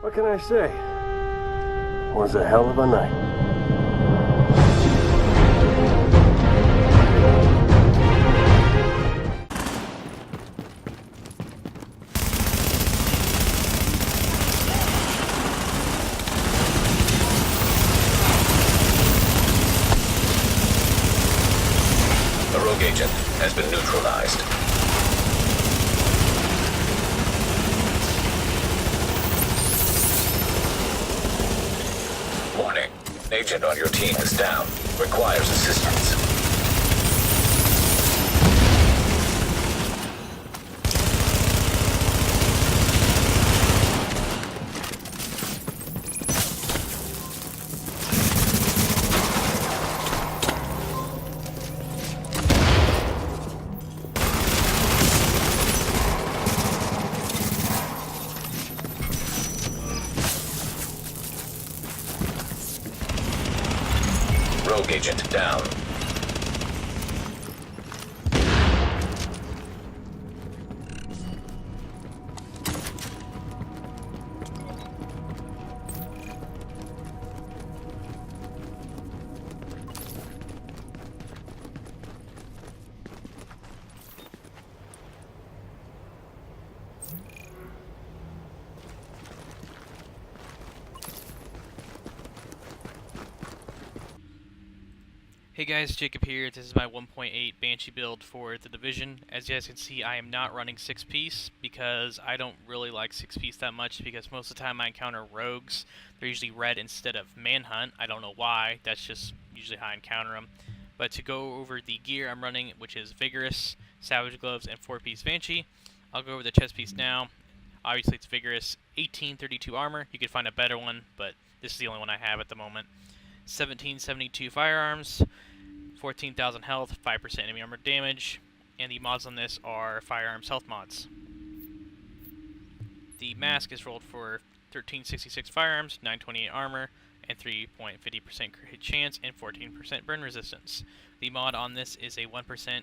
What can I say? It was a hell of a night. The rogue agent has been neutralized. Warning. Agent on your team is down. Requires assistance. Rogue agent down. Hey guys, Jacob here. This is my 1.8 Banshee build for the Division. As you guys can see, I am not running 6-piece because I don't really like 6-piece that much, because most of the time I encounter rogues. They're usually red instead of manhunt. I don't know why. That's just usually how I encounter them. But to go over the gear I'm running, which is Vigorous, Savage Gloves, and 4-piece Banshee, I'll go over the chest piece now. Obviously it's Vigorous, 1832 armor. You could find a better one, but this is the only one I have at the moment. 1772 firearms, 14,000 health, 5% enemy armor damage, and the mods on this are firearms health mods. The mask is rolled for 1366 firearms, 928 armor, and 3.50% crit hit chance, and 14% burn resistance. The mod on this is a 1%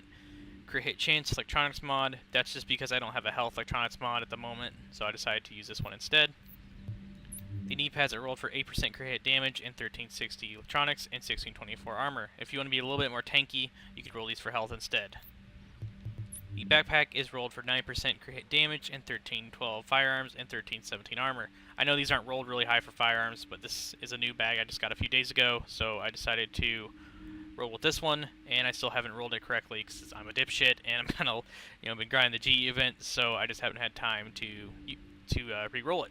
crit hit chance electronics mod. That's just because I don't have a health electronics mod at the moment, so I decided to use this one instead. The knee pads are rolled for 8% crit hit damage and 1360 electronics and 1624 armor. If you want to be a little bit more tanky, you could roll these for health instead. The backpack is rolled for 9% crit hit damage and 1312 firearms and 1317 armor. I know these aren't rolled really high for firearms, but this is a new bag I just got a few days ago, so I decided to roll with this one, and I still haven't rolled it correctly because I'm a dipshit and I'm kind of, been grinding the GE event, so I just haven't had time to re-roll it.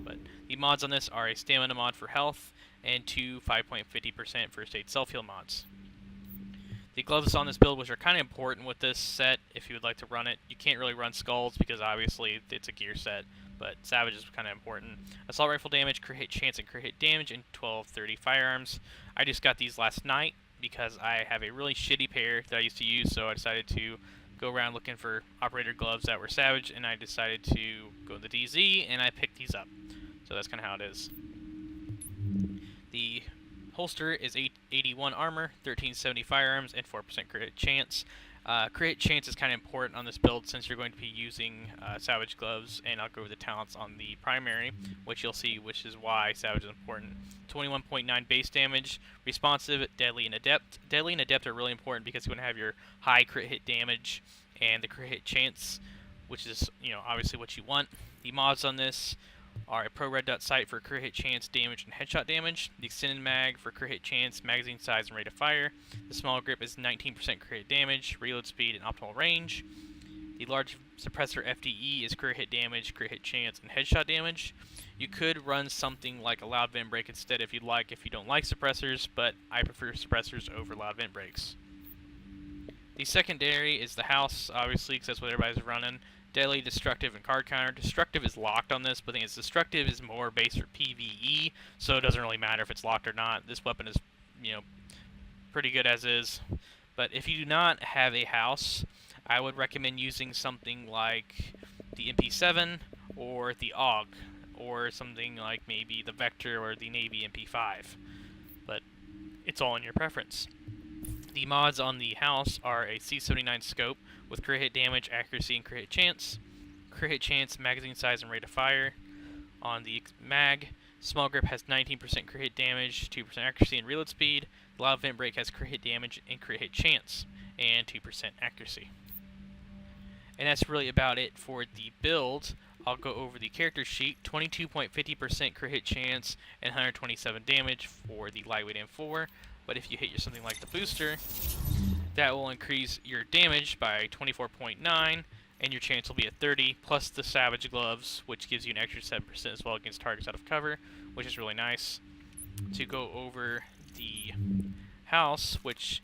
But the mods on this are a stamina mod for health and two 5.50% first aid self-heal mods. The gloves on this build, which are kind of important with this set if you would like to run it. You can't really run skulls because obviously it's a gear set, but Savage is kind of important. Assault rifle damage, crit hit chance, and crit hit damage, and 1230 firearms. I just got these last night because I have a really shitty pair that I used to use, so I decided to go around looking for operator gloves that were Savage, and I decided to go to the DZ, and I picked these up. So that's kind of how it is. The holster is 881 armor, 1370 firearms, and 4% crit hit chance. Crit hit chance is kind of important on this build since you're going to be using Savage Gloves, and I'll go over the talents on the primary, which you'll see, which is why Savage is important. 21.9 base damage, responsive, deadly, and adept. Deadly and adept are really important because you want to have your high crit hit damage and the crit hit chance, which is obviously what you want. The mods on this are a pro red dot sight for crit hit chance, damage, and headshot damage. The extended mag for crit hit chance, magazine size, and rate of fire. The small grip is 19% crit hit damage, reload speed, and optimal range. The large suppressor FDE is crit hit damage, crit hit chance, and headshot damage. You could run something like a loud vent break instead if you'd like, if you don't like suppressors, but I prefer suppressors over loud vent breaks. The secondary is the house, obviously, because that's what everybody's running. Deadly, destructive, and card counter. Destructive is locked on this, but the thing is, destructive is more based for PvE, so it doesn't really matter if it's locked or not. This weapon is, pretty good as is. But if you do not have a house, I would recommend using something like the MP7 or the AUG, or something like maybe the Vector or the Navy MP5. But it's all in your preference. The mods on the house are a C79 scope with crit hit damage, accuracy, and crit hit chance, magazine size, and rate of fire. on the mag. Small grip has 19% crit hit damage, 2% accuracy and reload speed. The loud vent break has crit hit damage and crit hit chance, and 2% accuracy. And that's really about it for the build. I'll go over the character sheet. 22.50% crit hit chance and 127 damage for the lightweight M4. But if you hit something like the booster, that will increase your damage by 24.9, and your chance will be at 30, plus the Savage Gloves, which gives you an extra 7% as well against targets out of cover, which is really nice. To go over the house, which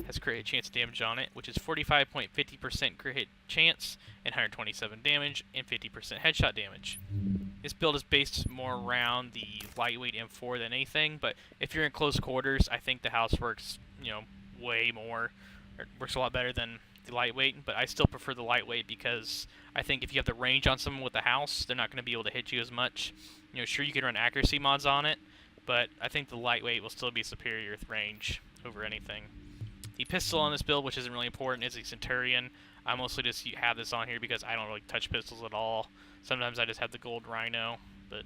has crit hit chance damage on it, which is 45.50% crit hit chance and 127 damage and 50% headshot damage. This build is based more around the lightweight M4 than anything, but if you're in close quarters, I think the house works, way more, or works a lot better than the lightweight, but I still prefer the lightweight because I think if you have the range on someone with the house, they're not going to be able to hit you as much. Sure, you can run accuracy mods on it, but I think the lightweight will still be superior with range over anything. The pistol on this build, which isn't really important, is a Centurion. I mostly just have this on here because I don't really touch pistols at all. Sometimes I just have the gold Rhino, but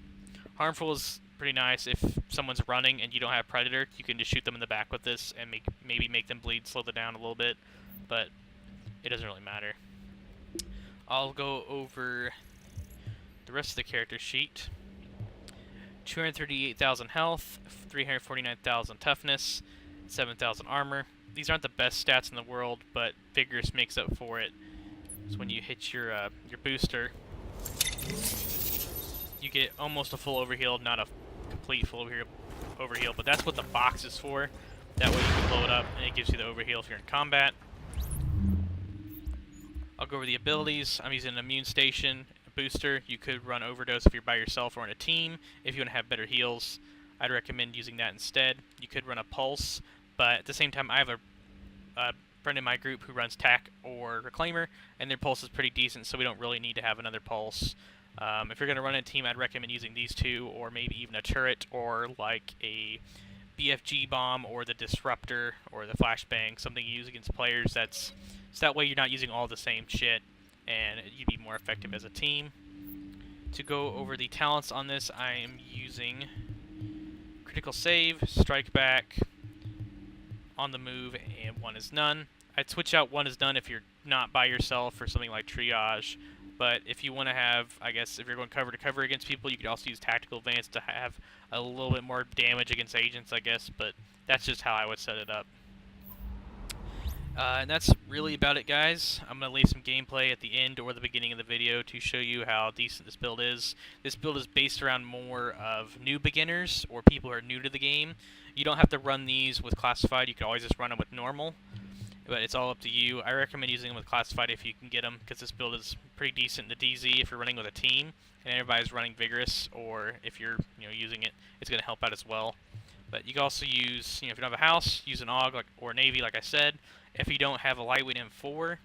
Harmful is pretty nice. If someone's running and you don't have Predator, you can just shoot them in the back with this and maybe make them bleed, slow them down a little bit, but it doesn't really matter. I'll go over the rest of the character sheet. 238,000 health, 349,000 toughness, 7,000 armor. These aren't the best stats in the world, but Vigorous makes up for it. So when you hit your booster, you get almost a full overheal, not a complete full overheal, but that's what the box is for. That way you can blow it up, and it gives you the overheal if you're in combat. I'll go over the abilities. I'm using an immune station, a booster. You could run overdose if you're by yourself or in a team. If you want to have better heals, I'd recommend using that instead. You could run a pulse, but at the same time, I have a friend in my group who runs TAC or Reclaimer, and their pulse is pretty decent, so we don't really need to have another pulse. If you're going to run a team, I'd recommend using these two, or maybe even a turret, or like a BFG bomb, or the disruptor, or the flashbang, something you use against players. So that way you're not using all the same shit, and you'd be more effective as a team. To go over the talents on this, I am using Critical Save, Strike Back, On the Move, and One is None. I'd switch out One is None if you're not by yourself for something like Triage, but if you want to have, I guess, if you're going cover to cover against people, you could also use Tactical Advance to have a little bit more damage against agents, I guess, but that's just how I would set it up. And that's really about it, guys. I'm going to leave some gameplay at the end or the beginning of the video to show you how decent this build is. This build is based around more of new beginners or people who are new to the game. You don't have to run these with Classified. You can always just run them with normal, but it's all up to you. I recommend using them with Classified if you can get them, because this build is pretty decent in the DZ if you're running with a team and everybody's running Vigorous, or if you're using it, it's going to help out as well. But you can also use, if you don't have a house, use an AUG or Navy, like I said. If you don't have a lightweight M4,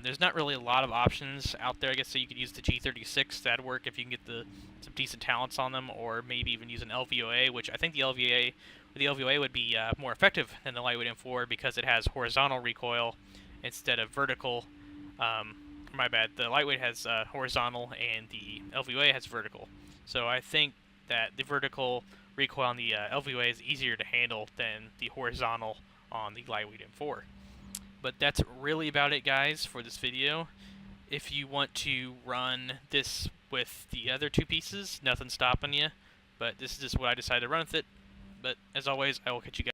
there's not really a lot of options out there. I guess so you could use the G36. That'd work if you can get some decent talents on them, or maybe even use an LVOA, which I think the LVOA would be more effective than the lightweight M4 because it has horizontal recoil instead of vertical. My bad. The lightweight has horizontal and the LVOA has vertical. So I think that the vertical recoil on the LVOA is easier to handle than the horizontal on the lightweight M4. But that's really about it, guys, for this video. If you want to run this with the other two pieces, nothing's stopping you. But this is just what I decided to run with it. But as always, I will catch you guys.